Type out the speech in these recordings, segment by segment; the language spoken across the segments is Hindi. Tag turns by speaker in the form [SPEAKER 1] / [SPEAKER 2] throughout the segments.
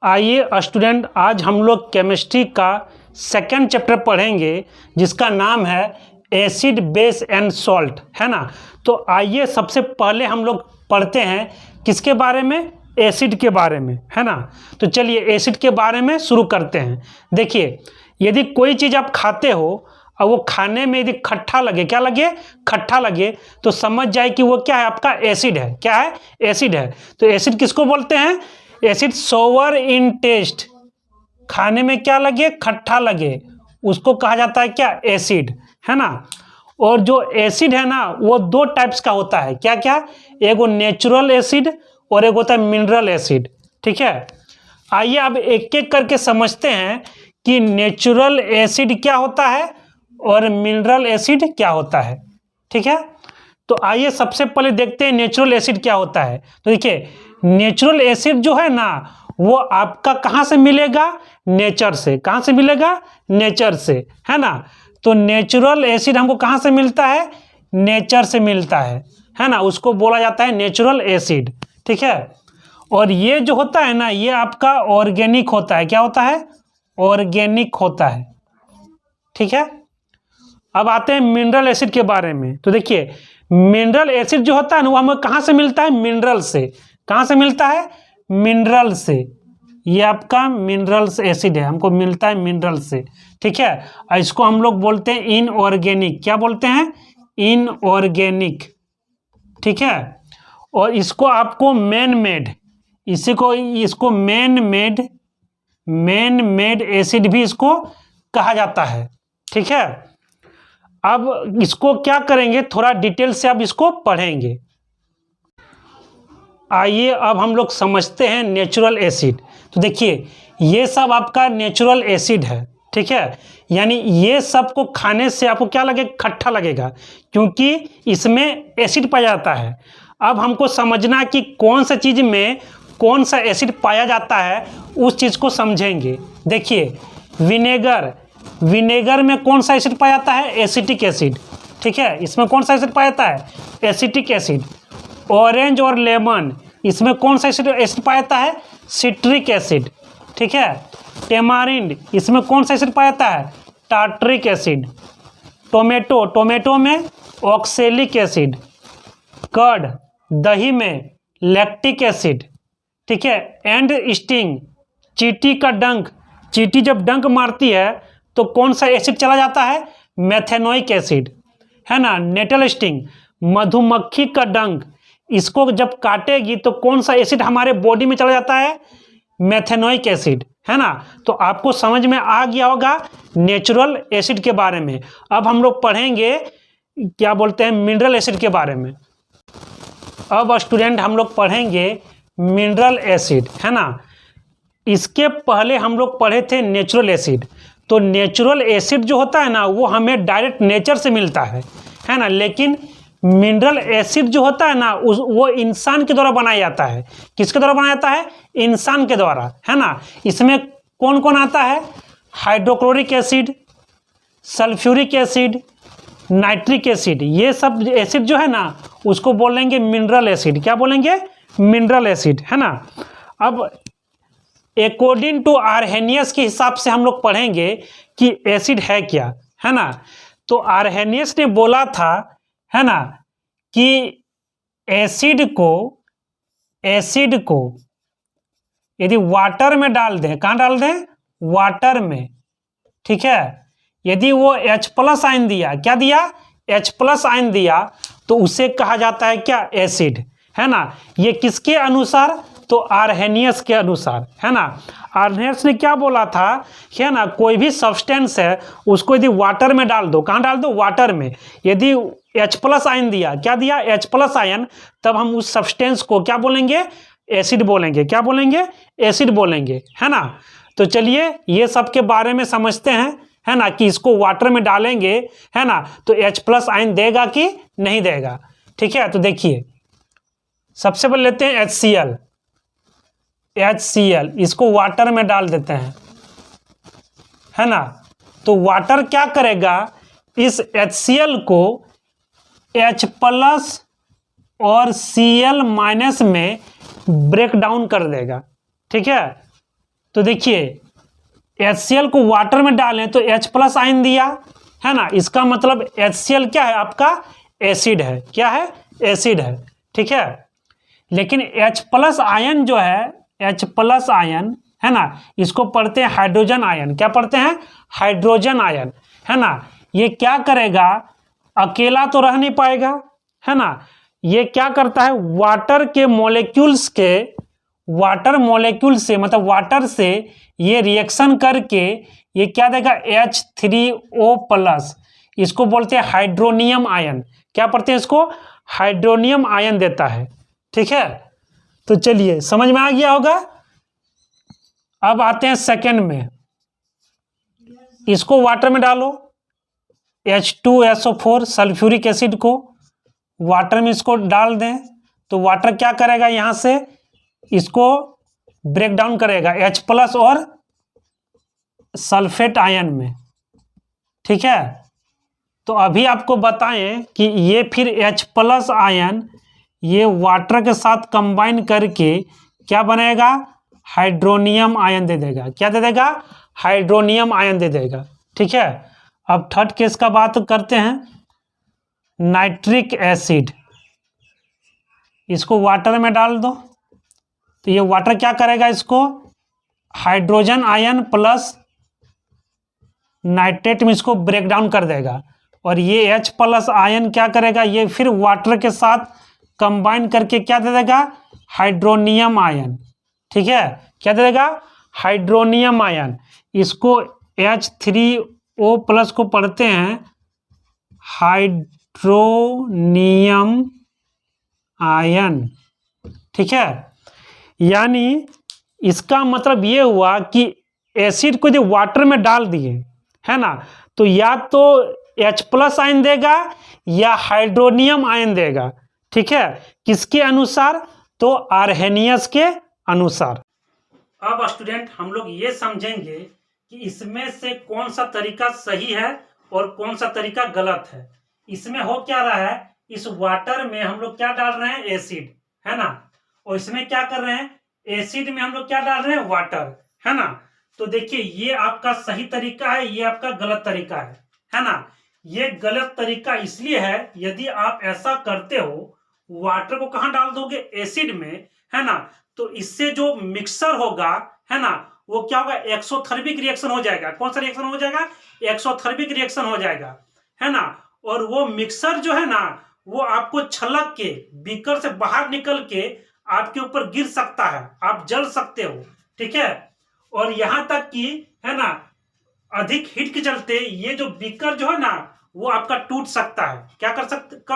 [SPEAKER 1] आइए स्टूडेंट, आज हम लोग केमिस्ट्री का सेकेंड चैप्टर पढ़ेंगे जिसका नाम है एसिड बेस एंड सॉल्ट, है ना। तो आइए सबसे पहले हम लोग पढ़ते हैं किसके बारे में, एसिड के बारे में, है ना। तो चलिए एसिड के बारे में शुरू करते हैं। देखिए, यदि कोई चीज़ आप खाते हो और वो खाने में यदि खट्टा लगे, क्या लगे, खट्टा लगे, तो समझ जाए कि वो क्या है, आपका एसिड है। क्या है, एसिड है। तो एसिड किसको बोलते हैं, एसिड सोवर इन टेस्ट, खाने में क्या लगे, खट्टा लगे, उसको कहा जाता है क्या, एसिड, है ना। और जो एसिड है ना वो दो टाइप्स का होता है। क्या क्या, एक वो नेचुरल एसिड और एक होता है मिनरल एसिड। ठीक है, आइए अब एक एक करके समझते हैं कि नेचुरल एसिड क्या होता है और मिनरल एसिड क्या होता है। ठीक है, तो आइए सबसे पहले देखते हैं नेचुरल एसिड क्या होता है। तो देखिए, नेचुरल एसिड जो है ना वो आपका कहाँ से मिलेगा, नेचर से। कहाँ से मिलेगा, नेचर से, है ना। तो नेचुरल एसिड हमको कहाँ से मिलता है, नेचर से मिलता है ना। उसको बोला जाता है नेचुरल एसिड। ठीक है, और ये जो होता है ना ये आपका ऑर्गेनिक होता है। क्या होता है, ऑर्गेनिक होता है। ठीक है, अब आते हैं मिनरल एसिड के बारे में। तो देखिए, मिनरल एसिड जो होता है ना वो हमें कहाँ से मिलता है, मिनरल से। कहाँ से मिलता है, मिनरल से। ये आपका मिनरल्स एसिड है, हमको मिलता है मिनरल से। ठीक है, इसको हम लोग बोलते हैं इनऑर्गेनिक। क्या बोलते हैं, इनऑर्गेनिक। ठीक है, और इसको आपको मैन मेड, इसको मैन मेड एसिड भी इसको कहा जाता है। ठीक है, अब इसको क्या करेंगे, थोड़ा डिटेल से अब इसको पढ़ेंगे। आइए अब हम लोग समझते हैं नेचुरल एसिड। तो देखिए, ये सब आपका नेचुरल एसिड है। ठीक है, यानी ये सब को खाने से आपको क्या लगेगा, खट्टा लगेगा, क्योंकि इसमें एसिड पाया जाता है। अब हमको समझना कि कौन सा चीज़ में कौन सा एसिड पाया जाता है, उस चीज़ को समझेंगे। देखिए, विनेगर में कौन सा एसिड पाया जाता है, एसिटिक एसिड। ठीक है, इसमें कौन सा एसिड पाया जाता है, एसिटिक एसिड। ऑरेंज और लेमन, इसमें कौन सा एसिड पाया जाता है, सिट्रिक एसिड। ठीक है, टेमारिंड, इसमें कौन सा एसिड पाया जाता है, टार्टरिक एसिड। टोमेटो में ऑक्सेलिक एसिड। कर्ड, दही में लैक्टिक एसिड। ठीक है, एंड स्टिंग, चींटी का डंक, चींटी जब डंक मारती है तो कौन सा एसिड चला जाता है, मेथेनोइक एसिड, है ना। नेटल स्टिंग, मधुमक्खी का डंक, इसको जब काटेगी तो कौन सा एसिड हमारे बॉडी में चला जाता है, मेथेनोइक एसिड, है ना। तो आपको समझ में आ गया होगा नेचुरल एसिड के बारे में। अब हम लोग पढ़ेंगे क्या बोलते हैं, मिनरल एसिड के बारे में। अब स्टूडेंट हम लोग पढ़ेंगे मिनरल एसिड, है ना। इसके पहले हम लोग पढ़े थे नेचुरल एसिड। तो नेचुरल एसिड जो होता है ना वो हमें डायरेक्ट नेचर से मिलता है ना। लेकिन मिनरल एसिड जो होता है ना वो इंसान के द्वारा बनाया जाता है। किसके द्वारा बनाया जाता है, इंसान के द्वारा, है ना। इसमें कौन कौन आता है, hydrochloric acid, sulphuric acid, nitric acid. ये सब एसिड जो है ना उसको बोलेंगे मिनरल एसिड। क्या बोलेंगे, मिनरल एसिड, है ना। अब अकॉर्डिंग टू आर्हेनियस के हिसाब से हम लोग पढ़ेंगे कि एसिड है क्या, है ना। तो आर्हेनियस ने बोला था, है ना, कि एसिड को यदि वाटर में डाल दें, कहाँ डाल दें, वाटर में। ठीक है, यदि वो H+ आयन दिया, क्या दिया, H+ आयन दिया, तो उसे कहा जाता है क्या, एसिड, है ना। ये किसके अनुसार, तो आर्हेनियस के अनुसार, है ना। आर्हेनियस ने क्या बोला था, है ना, कोई भी सब्सटेंस है उसको यदि वाटर में डाल दो, कहाँ डाल दो, वाटर में। यदि H+ आयन दिया, क्या दिया, H+ आयन, तब हम उस सब्सटेंस को क्या बोलेंगे, एसिड बोलेंगे। क्या बोलेंगे, एसिड बोलेंगे, है ना। तो चलिए ये सब के बारे में समझते हैं, है ना, कि इसको वाटर में डालेंगे, है ना, तो H+ आयन देगा कि नहीं देगा। ठीक है, तो देखिए सबसे पहले लेते हैं HCl, इसको वाटर में डाल देते हैं, है ना। तो वाटर क्या करेगा, इस HCl को H+ और Cl- में ब्रेक डाउन कर देगा। ठीक है, तो देखिए HCl को वाटर में डालें तो H+ आयन दिया, है ना, इसका मतलब HCl क्या है, आपका एसिड है। क्या है, एसिड है, ठीक है। लेकिन H+ आयन जो है, H+ आयन, है ना, इसको पढ़ते हैं हाइड्रोजन आयन। क्या पढ़ते हैं, हाइड्रोजन आयन, है ना। ये क्या करेगा, अकेला तो रह नहीं पाएगा, है ना। ये क्या करता है, वाटर मॉलिक्यूल से मतलब वाटर से ये रिएक्शन करके ये क्या देगा, H3O+, इसको बोलते हैं हाइड्रोनियम आयन। क्या पढ़ते हैं इसको, हाइड्रोनियम आयन देता है, ठीक है। तो चलिए समझ में आ गया होगा। अब आते हैं सेकंड में, इसको वाटर में डालो, H2SO4 सल्फ्यूरिक एसिड को वाटर में इसको डाल दें तो वाटर क्या करेगा, यहां से इसको ब्रेक डाउन करेगा H+ और सल्फेट आयन में, ठीक है। तो अभी आपको बताएं कि ये फिर H+ आयन ये वाटर के साथ कंबाइन करके क्या बनेगा, हाइड्रोनियम आयन दे देगा। क्या दे देगा, हाइड्रोनियम आयन दे देगा, ठीक है। अब थर्ड केस का बात करते हैं, नाइट्रिक एसिड, इसको वाटर में डाल दो तो ये वाटर क्या करेगा, इसको हाइड्रोजन आयन प्लस नाइट्रेट में इसको ब्रेक डाउन कर देगा और ये H+ आयन क्या करेगा, ये फिर वाटर के साथ कंबाइन करके क्या दे देगा, हाइड्रोनियम आयन, ठीक है। क्या दे देगा, हाइड्रोनियम आयन। इसको H3O+ को पढ़ते हैं हाइड्रोनियम आयन, ठीक है। यानी इसका मतलब ये हुआ कि एसिड को जो वाटर में डाल दिए, है ना, तो या तो H+ आयन देगा या हाइड्रोनियम आयन देगा, ठीक है। किसके अनुसार, तो आर्हेनियस के अनुसार। अब स्टूडेंट हम लोग ये समझेंगे कि इसमें से कौन सा तरीका सही है और कौन सा तरीका गलत है। इसमें हो क्या रहा है, इस वाटर में हम लोग क्या डाल रहे हैं, एसिड, है ना, और इसमें क्या कर रहे हैं, एसिड में हम लोग क्या डाल रहे हैं, वाटर, है ना। तो देखिए ये आपका सही तरीका है, ये आपका गलत तरीका है ना। ये गलत तरीका इसलिए है, यदि आप ऐसा करते हो, वाटर को कहां डाल दोगे, एसिड में, है ना, तो इससे जो मिक्सर होगा, है ना, वो क्या होगा, एक्सोथर्मिक रिएक्शन हो जाएगा। कौन सा रिएक्शन हो जाएगा, एक्सोथर्मिक रिएक्शन हो जाएगा, है ना। और वो मिक्सर जो है ना, वो आपको छलक के बीकर से बाहर निकल के आपके ऊपर गिर सकता है, आप जल सकते हो, ठीक है। और यहां तक कि, है ना, अधिक हीट के चलते ये जो बीकर जो है ना, वो आपका टूट सकता है। क्या कर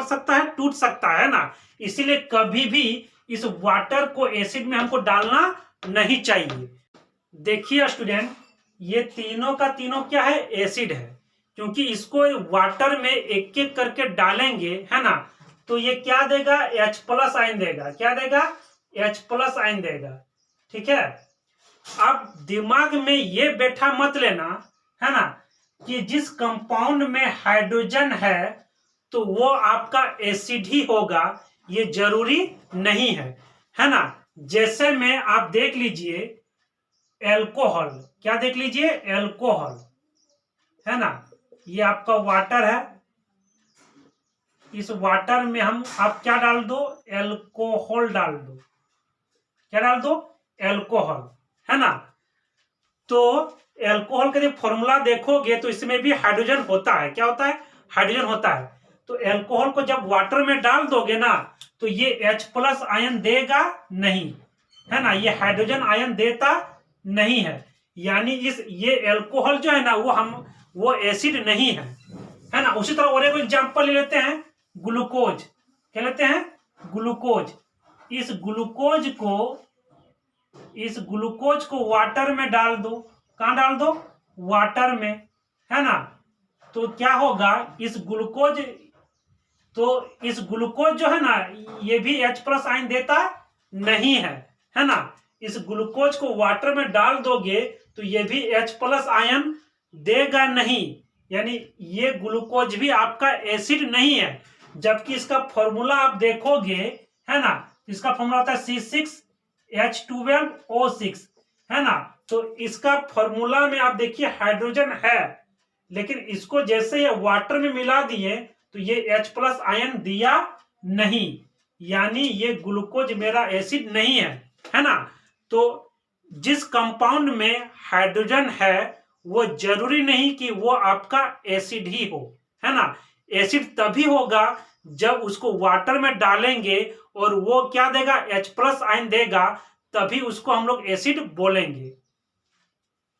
[SPEAKER 1] सकता है, टूट सकता है ना। इसीलिए कभी भी इस वाटर को एसिड में हमको डालना नहीं चाहिए। देखिए स्टूडेंट, ये तीनों का तीनों क्या है, एसिड है। क्योंकि इसको वाटर में एक एक करके डालेंगे, है ना, तो ये क्या देगा, H+ आयन देगा। क्या देगा, H+ आयन देगा, ठीक है। अब दिमाग में ये बैठा मत लेना, है ना, कि जिस कंपाउंड में हाइड्रोजन है तो वो आपका एसिड ही होगा, ये जरूरी नहीं है ना। जैसे में आप देख लीजिए एल्कोहल, क्या देख लीजिए, एल्कोहल, है ना, ये आपका वाटर है, इस वाटर में आप क्या डाल दो, एल्कोहल डाल दो। क्या डाल दो, एल्कोहल, है ना। तो एल्कोहल का जब फॉर्मूला देखोगे तो इसमें भी हाइड्रोजन होता है। क्या होता है, हाइड्रोजन होता है। तो एल्कोहल को जब वाटर में डाल दोगे ना, तो ये H+ आयन देगा नहीं, है ना, ये हाइड्रोजन आयन देता नहीं है। यानी ये एल्कोहल जो है ना, वो एसिड नहीं है ना। उसी तरह और एक एग्जांपल ले लेते हैं, ग्लूकोज। क्या लेते हैं, ग्लूकोज। इस ग्लूकोज को वाटर में डाल दो। कहां डाल दो, वाटर में, है ना। तो क्या होगा, इस ग्लूकोज जो है ना, ये भी H+ आयन देता नहीं है ना। इस ग्लूकोज को वाटर में डाल दोगे तो ये भी H+ आयन देगा नहीं। यानी ये ग्लूकोज भी आपका एसिड नहीं है। जबकि इसका फॉर्मूला आप देखोगे, है ना, इसका फॉर्मूला होता है C6H12O6, है ना। तो इसका फॉर्मूला में आप देखिए हाइड्रोजन है, लेकिन इसको जैसे ये वाटर में मिला दिए तो ये H+ आयन दिया नहीं, यानी ये ग्लूकोज मेरा एसिड नहीं है ना। तो जिस कंपाउंड में हाइड्रोजन है वो जरूरी नहीं कि वो आपका एसिड ही हो, है ना। एसिड तभी होगा जब उसको वाटर में डालेंगे और वो क्या देगा, H+ आयन देगा, तभी उसको हम लोग एसिड बोलेंगे।